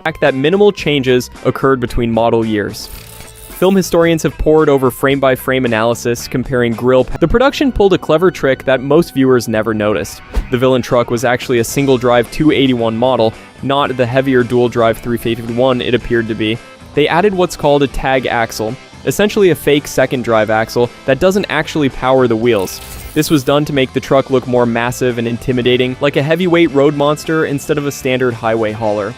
fact that minimal changes occurred between model years. Film historians have pored over frame-by-frame analysis comparing grille. The production pulled a clever trick that most viewers never noticed. The villain truck was actually a single-drive 281 model, not the heavier dual-drive 351 it appeared to be. They added what's called a tag axle, essentially a fake second-drive axle that doesn't actually power the wheels. This was done to make the truck look more massive and intimidating, like a heavyweight road monster instead of a standard highway hauler.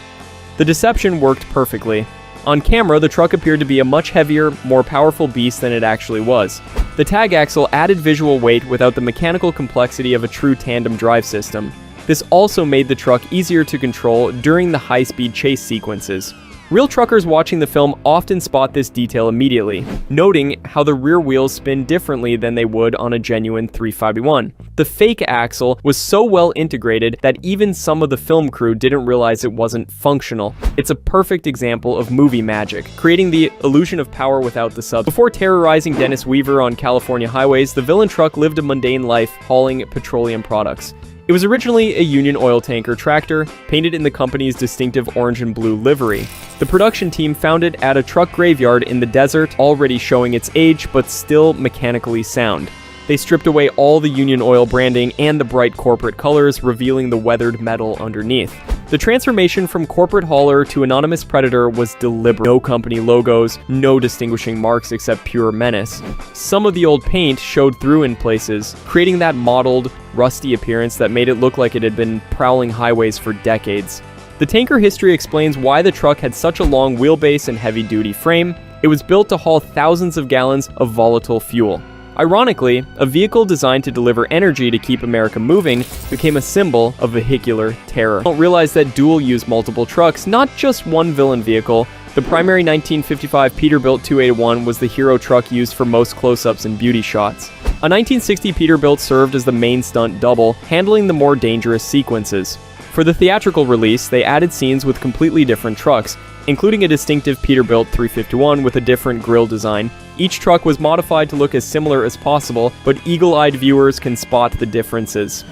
The deception worked perfectly. On camera, the truck appeared to be a much heavier, more powerful beast than it actually was. The tag axle added visual weight without the mechanical complexity of a true tandem drive system. This also made the truck easier to control during the high-speed chase sequences. Real truckers watching the film often spot this detail immediately, noting how the rear wheels spin differently than they would on a genuine 351. The fake axle was so well integrated that even some of the film crew didn't realize it wasn't functional. It's a perfect example of movie magic, creating the illusion of power without the sub. Before terrorizing Dennis Weaver on California highways, the villain truck lived a mundane life hauling petroleum products. It was originally a Union oil tanker tractor, painted in the company's distinctive orange and blue livery. The production team found it at a truck graveyard in the desert, already showing its age, but still mechanically sound. They stripped away all the Union Oil branding and the bright corporate colors, revealing the weathered metal underneath. The transformation from corporate hauler to anonymous predator was deliberate. No company logos, no distinguishing marks except pure menace. Some of the old paint showed through in places, creating that mottled, rusty appearance that made it look like it had been prowling highways for decades. The tanker history explains why the truck had such a long wheelbase and heavy-duty frame. It was built to haul thousands of gallons of volatile fuel. Ironically, a vehicle designed to deliver energy to keep America moving became a symbol of vehicular terror. Don't realize that Duel used multiple trucks, not just one villain vehicle. The primary 1955 Peterbilt 281 was the hero truck used for most close-ups and beauty shots. A 1960 Peterbilt served as the main stunt double, handling the more dangerous sequences. For the theatrical release, they added scenes with completely different trucks, including a distinctive Peterbilt 351 with a different grille design. Each truck was modified to look as similar as possible, but eagle-eyed viewers can spot the differences.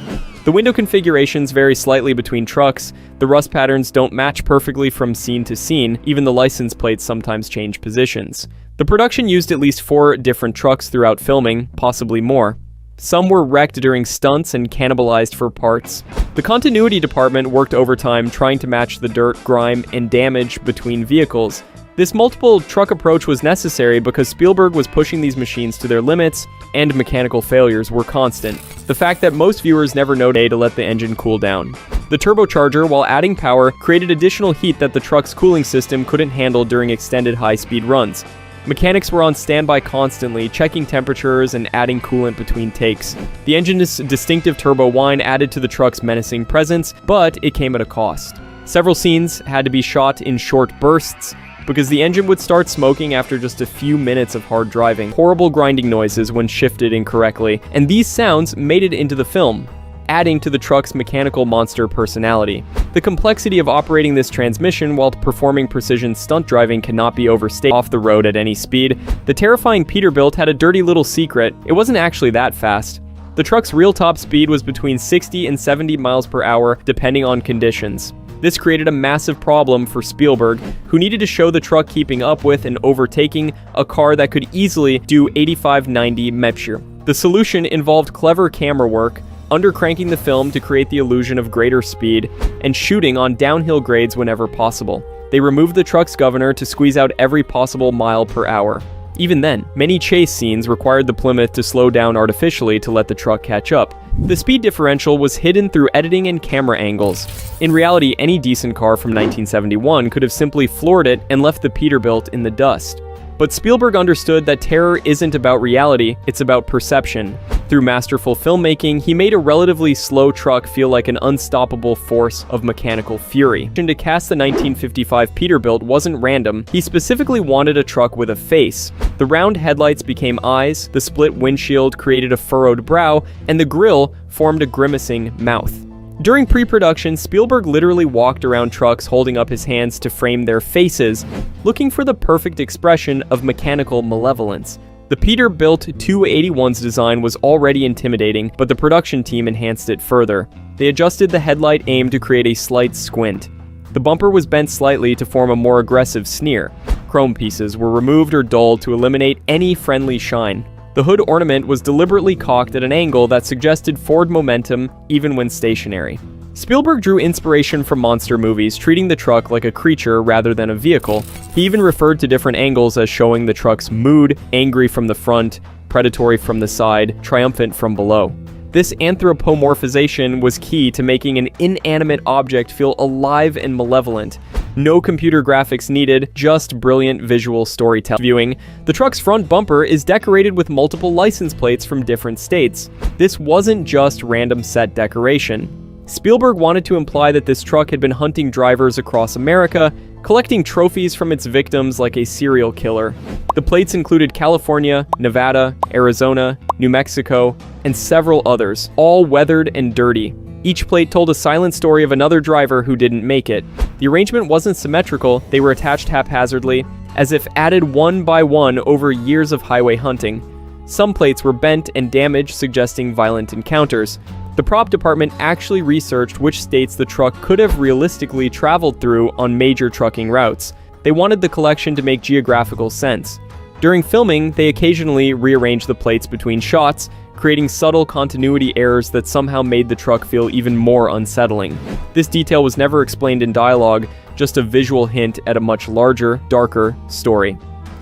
The window configurations vary slightly between trucks, the rust patterns don't match perfectly from scene to scene, even the license plates sometimes change positions. The production used at least 4 different trucks throughout filming, possibly more. Some were wrecked during stunts and cannibalized for parts. The continuity department worked overtime trying to match the dirt, grime, and damage between vehicles. This multiple truck approach was necessary because Spielberg was pushing these machines to their limits, and mechanical failures were constant. The fact that most viewers never noticed to let the engine cool down. The turbocharger, while adding power, created additional heat that the truck's cooling system couldn't handle during extended high-speed runs. Mechanics were on standby constantly, checking temperatures and adding coolant between takes. The engine's distinctive turbo whine added to the truck's menacing presence, but it came at a cost. Several scenes had to be shot in short bursts, because the engine would start smoking after just a few minutes of hard driving. Horrible grinding noises when shifted incorrectly, and these sounds made it into the film, adding to the truck's mechanical monster personality. The complexity of operating this transmission while performing precision stunt driving cannot be overstated. Off the road at any speed, the terrifying Peterbilt had a dirty little secret. It wasn't actually that fast. The truck's real top speed was between 60 and 70 miles per hour, depending on conditions. This created a massive problem for Spielberg, who needed to show the truck keeping up with and overtaking a car that could easily do 85-90 mph. The solution involved clever camera work, undercranking the film to create the illusion of greater speed, and shooting on downhill grades whenever possible. They removed the truck's governor to squeeze out every possible mile per hour. Even then, many chase scenes required the Plymouth to slow down artificially to let the truck catch up. The speed differential was hidden through editing and camera angles. In reality, any decent car from 1971 could have simply floored it and left the Peterbilt in the dust. But Spielberg understood that terror isn't about reality, it's about perception. Through masterful filmmaking, he made a relatively slow truck feel like an unstoppable force of mechanical fury. To cast the 1955 Peterbilt wasn't random, he specifically wanted a truck with a face. The round headlights became eyes, the split windshield created a furrowed brow, and the grille formed a grimacing mouth. During pre-production, Spielberg literally walked around trucks holding up his hands to frame their faces, looking for the perfect expression of mechanical malevolence. The Peterbilt 281's design was already intimidating, but the production team enhanced it further. They adjusted the headlight aim to create a slight squint. The bumper was bent slightly to form a more aggressive sneer. Chrome pieces were removed or dulled to eliminate any friendly shine. The hood ornament was deliberately cocked at an angle that suggested forward momentum even when stationary. Spielberg drew inspiration from monster movies, treating the truck like a creature rather than a vehicle. He even referred to different angles as showing the truck's mood: angry from the front, predatory from the side, triumphant from below. This anthropomorphization was key to making an inanimate object feel alive and malevolent. No computer graphics needed, just brilliant visual storytelling. Viewing, the truck's front bumper is decorated with multiple license plates from different states. This wasn't just random set decoration. Spielberg wanted to imply that this truck had been hunting drivers across America, collecting trophies from its victims like a serial killer. The plates included California, Nevada, Arizona, New Mexico, and several others, all weathered and dirty. Each plate told a silent story of another driver who didn't make it. The arrangement wasn't symmetrical, they were attached haphazardly, as if added one by one over years of highway hunting. Some plates were bent and damaged, suggesting violent encounters. The prop department actually researched which states the truck could have realistically traveled through on major trucking routes. They wanted the collection to make geographical sense. During filming, they occasionally rearranged the plates between shots, creating subtle continuity errors that somehow made the truck feel even more unsettling. This detail was never explained in dialogue, just a visual hint at a much larger, darker story.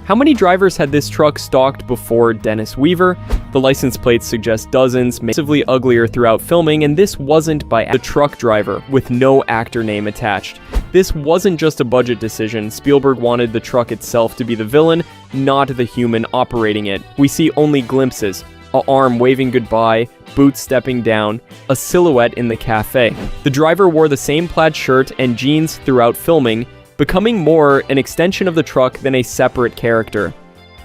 How many drivers had this truck stalked before Dennis Weaver? The license plates suggest dozens, massively uglier throughout filming, and this wasn't by the truck driver, with no actor name attached. This wasn't just a budget decision. Spielberg wanted the truck itself to be the villain, not the human operating it. We see only glimpses. An arm waving goodbye, boots stepping down, a silhouette in the cafe. The driver wore the same plaid shirt and jeans throughout filming, becoming more an extension of the truck than a separate character.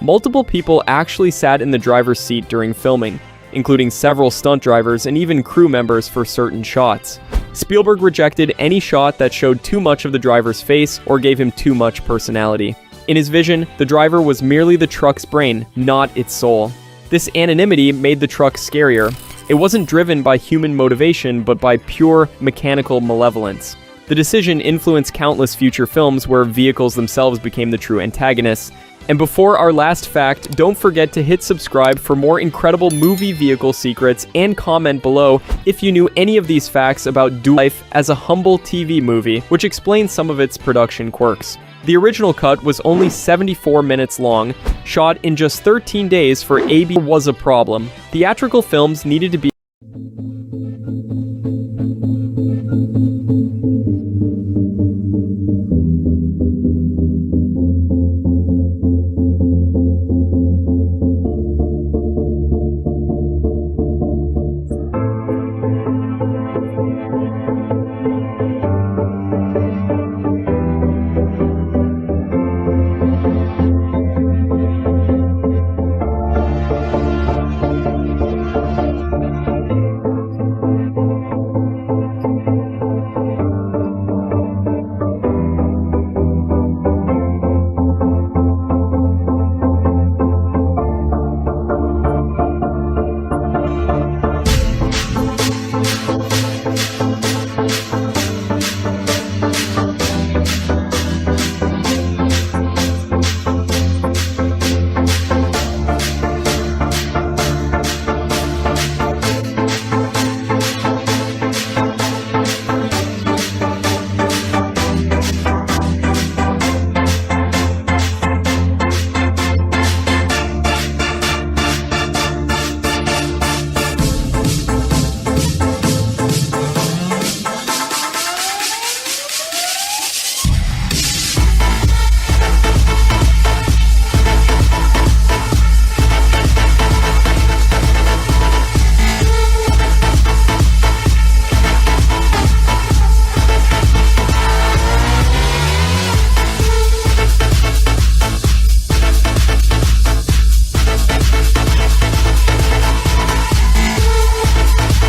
Multiple people actually sat in the driver's seat during filming, including several stunt drivers and even crew members for certain shots. Spielberg rejected any shot that showed too much of the driver's face or gave him too much personality. In his vision, the driver was merely the truck's brain, not its soul. This anonymity made the truck scarier. It wasn't driven by human motivation, but by pure mechanical malevolence. The decision influenced countless future films where vehicles themselves became the true antagonists. And before our last fact, don't forget to hit subscribe for more incredible movie vehicle secrets, and comment below if you knew any of these facts about Duel life as a humble TV movie, which explains some of its production quirks. The original cut was only 74 minutes long, shot in just 13 days for AB was a problem. Theatrical films needed to be